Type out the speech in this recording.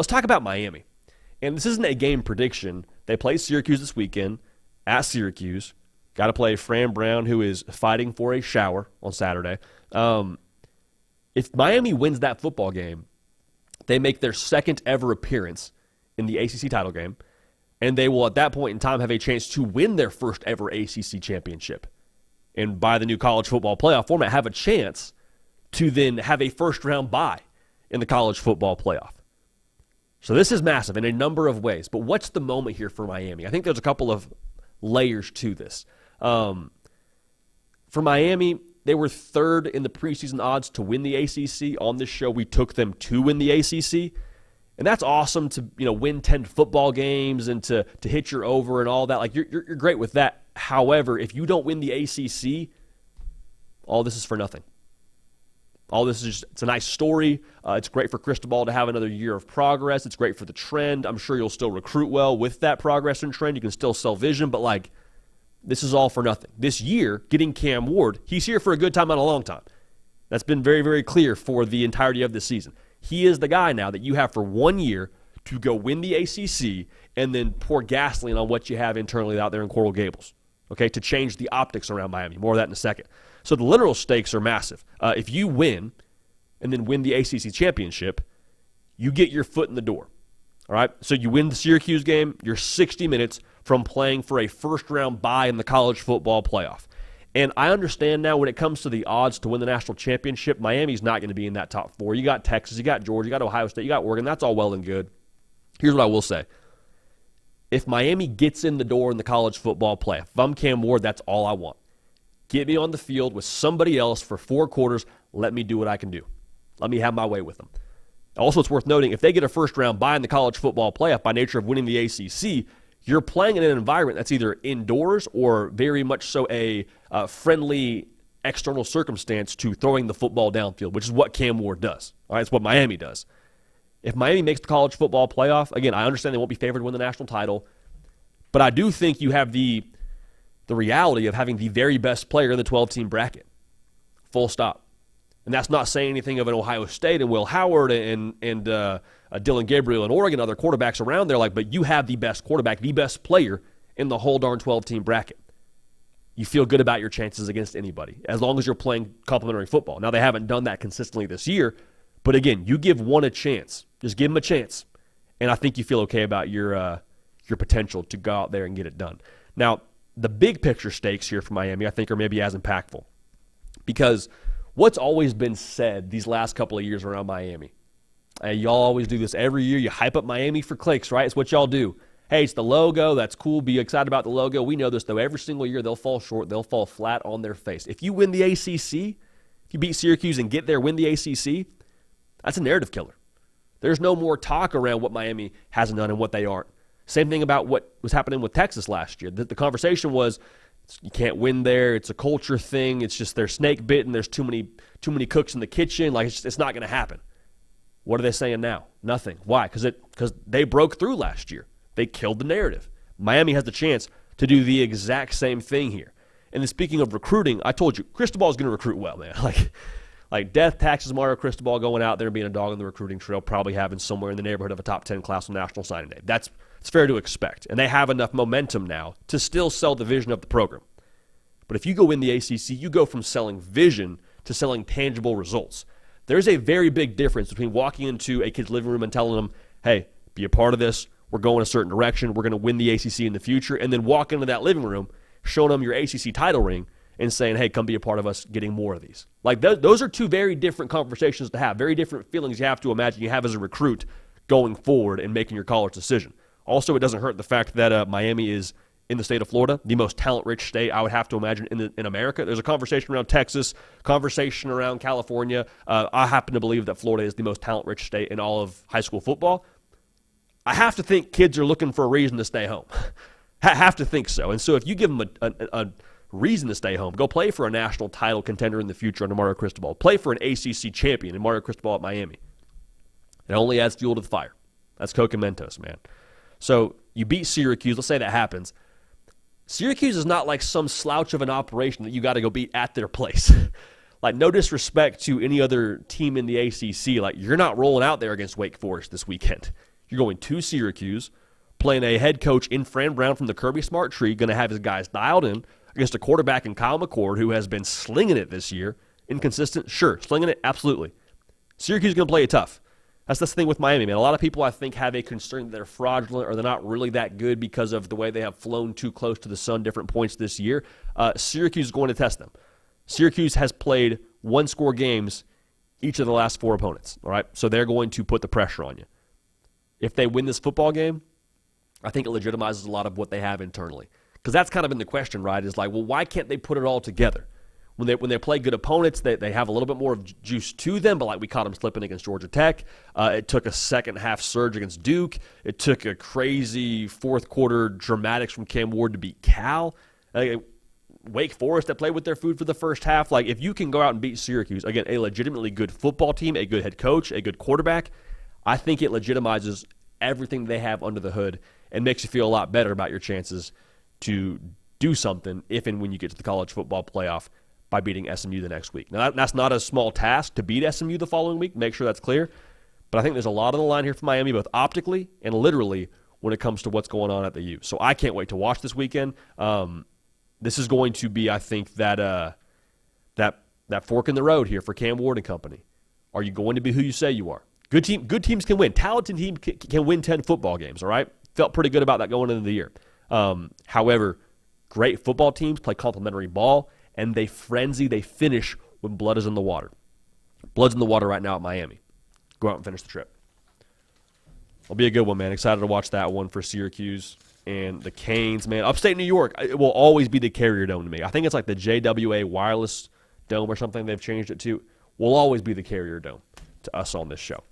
talk about Miami. And this isn't a game prediction. They play Syracuse this weekend at Syracuse. Got to play Fran Brown, who is fighting for a shower on Saturday. If Miami wins that football game, they make their second ever appearance in the ACC title game, and they will at that point in time have a chance to win their first ever ACC championship. And by the new college football playoff format, have a chance to then have a first-round bye in the college football playoff. So this is massive in a number of ways. But what's the moment here for Miami? I think there's a couple of layers to this. For Miami, they were third in the preseason odds to win the ACC. On this show, we took them to win the ACC. And that's awesome to win 10 football games and to hit your over and all that. Like you're great with that. However, if you don't win the ACC, all this is for nothing. All this is it's a nice story. It's great for Cristobal to have another year of progress. It's great for the trend. I'm sure you'll still recruit well with that progress and trend. You can still sell vision, but this is all for nothing. This year, getting Cam Ward, he's here for a good time, not a long time. That's been very, very clear for the entirety of this season. He is the guy now that you have for 1 year to go win the ACC and then pour gasoline on what you have internally out there in Coral Gables, okay, to change the optics around Miami. More of that in a second. So the literal stakes are massive. If you win and then win the ACC championship, you get your foot in the door. All right? So you win the Syracuse game, you're 60 minutes from playing for a first-round bye in the college football playoff. And I understand now when it comes to the odds to win the national championship, Miami's not going to be in that top four. You got Texas, you got Georgia, you got Ohio State, you got Oregon. That's all well and good. Here's what I will say. If Miami gets in the door in the college football playoff, if I'm Cam Ward, that's all I want. Get me on the field with somebody else for 4 quarters. Let me do what I can do. Let me have my way with them. Also, it's worth noting, if they get a first-round bye in the college football playoff by nature of winning the ACC, you're playing in an environment that's either indoors or very much so a friendly external circumstance to throwing the football downfield, which is what Cam Ward does. All right, it's what Miami does. If Miami makes the college football playoff, again, I understand they won't be favored to win the national title, but I do think you have the reality of having the very best player in the 12-team bracket. Full stop. And that's not saying anything of an Ohio State and Will Howard and Dylan Gabriel and Oregon, other quarterbacks around there, but you have the best quarterback, the best player in the whole darn 12-team bracket. You feel good about your chances against anybody, as long as you're playing complementary football. Now, they haven't done that consistently this year, but again, you give one a chance. Just give them a chance. And I think you feel okay about your potential to go out there and get it done. Now, the big picture stakes here for Miami, I think, are maybe as impactful. Because what's always been said these last couple of years around Miami, y'all always do this every year. You hype up Miami for clicks, right? It's what y'all do. Hey, it's the logo. That's cool. Be excited about the logo. We know this, though. Every single year, they'll fall short. They'll fall flat on their face. If you win the ACC, if you beat Syracuse and get there, win the ACC, that's a narrative killer. There's no more talk around what Miami hasn't done and what they aren't. Same thing about what was happening with Texas last year. The conversation was, you can't win there. It's a culture thing. It's just they're snake bitten. There's too many cooks in the kitchen. It's not going to happen. What are they saying now? Nothing. Why? Because they broke through last year. They killed the narrative. Miami has the chance to do the exact same thing here. And then speaking of recruiting, I told you, Cristobal is going to recruit well, man. Like death taxes Mario Cristobal going out there and being a dog on the recruiting trail, probably having somewhere in the neighborhood of a top 10 class on National Signing Day. It's fair to expect. And they have enough momentum now to still sell the vision of the program. But if you go win the ACC, you go from selling vision to selling tangible results. There's a very big difference between walking into a kid's living room and telling them, hey, be a part of this. We're going a certain direction. We're going to win the ACC in the future. And then walk into that living room, showing them your ACC title ring, and saying, hey, come be a part of us getting more of these. Those are two very different conversations to have, very different feelings you have to imagine you have as a recruit going forward and making your college decision. Also, it doesn't hurt the fact that Miami is in the state of Florida, the most talent-rich state, I would have to imagine, in America. There's a conversation around Texas, conversation around California. I happen to believe that Florida is the most talent-rich state in all of high school football. I have to think kids are looking for a reason to stay home. Have to think so. And so if you give them a reason to stay home, go play for a national title contender in the future under Mario Cristobal. Play for an ACC champion in Mario Cristobal at Miami. It only adds fuel to the fire. That's Coke and Mentos, man. So you beat Syracuse. Let's say that happens. Syracuse is not like some slouch of an operation that you got to go beat at their place. No disrespect to any other team in the ACC. You're not rolling out there against Wake Forest this weekend. You're going to Syracuse, playing a head coach in Fran Brown from the Kirby Smart tree, going to have his guys dialed in against a quarterback in Kyle McCord who has been slinging it this year. Inconsistent? Sure. Slinging it? Absolutely. Syracuse is going to play it tough. That's the thing with Miami, man. A lot of people, I think, have a concern that they're fraudulent or they're not really that good because of the way they have flown too close to the sun different points this year. Syracuse is going to test them. Syracuse has played one-score games each of the last 4 opponents, all right? So they're going to put the pressure on you. If they win this football game, I think it legitimizes a lot of what they have internally. Because that's kind of been the question, right, is like, well, why can't they put it all together? When they play good opponents, they have a little bit more of juice to them, but like we caught them slipping against Georgia Tech. It took a second-half surge against Duke. It took a crazy fourth-quarter dramatics from Cam Ward to beat Cal. Wake Forest that played with their food for the first half. Like, if you can go out and beat Syracuse, again, a legitimately good football team, a good head coach, a good quarterback, I think it legitimizes everything they have under the hood and makes you feel a lot better about your chances to do something if and when you get to the college football playoff by beating SMU the next week. Now, that's not a small task to beat SMU the following week. Make sure that's clear. But I think there's a lot on the line here for Miami, both optically and literally when it comes to what's going on at the U. So I can't wait to watch this weekend. This is going to be, I think, that fork in the road here for Cam Ward and company. Are you going to be who you say you are? Good teams can win. Talented teams can win 10 football games, all right? Felt pretty good about that going into the year. However, great football teams play complementary ball, and they finish when blood is in the water. Blood's in the water right now at Miami. Go out and finish the trip. It'll be a good one, man. Excited to watch that one for Syracuse and the Canes, man. Upstate New York, it will always be the Carrier Dome to me. I think it's like the JWA Wireless Dome or something they've changed it to. Will always be the Carrier Dome to us on this show.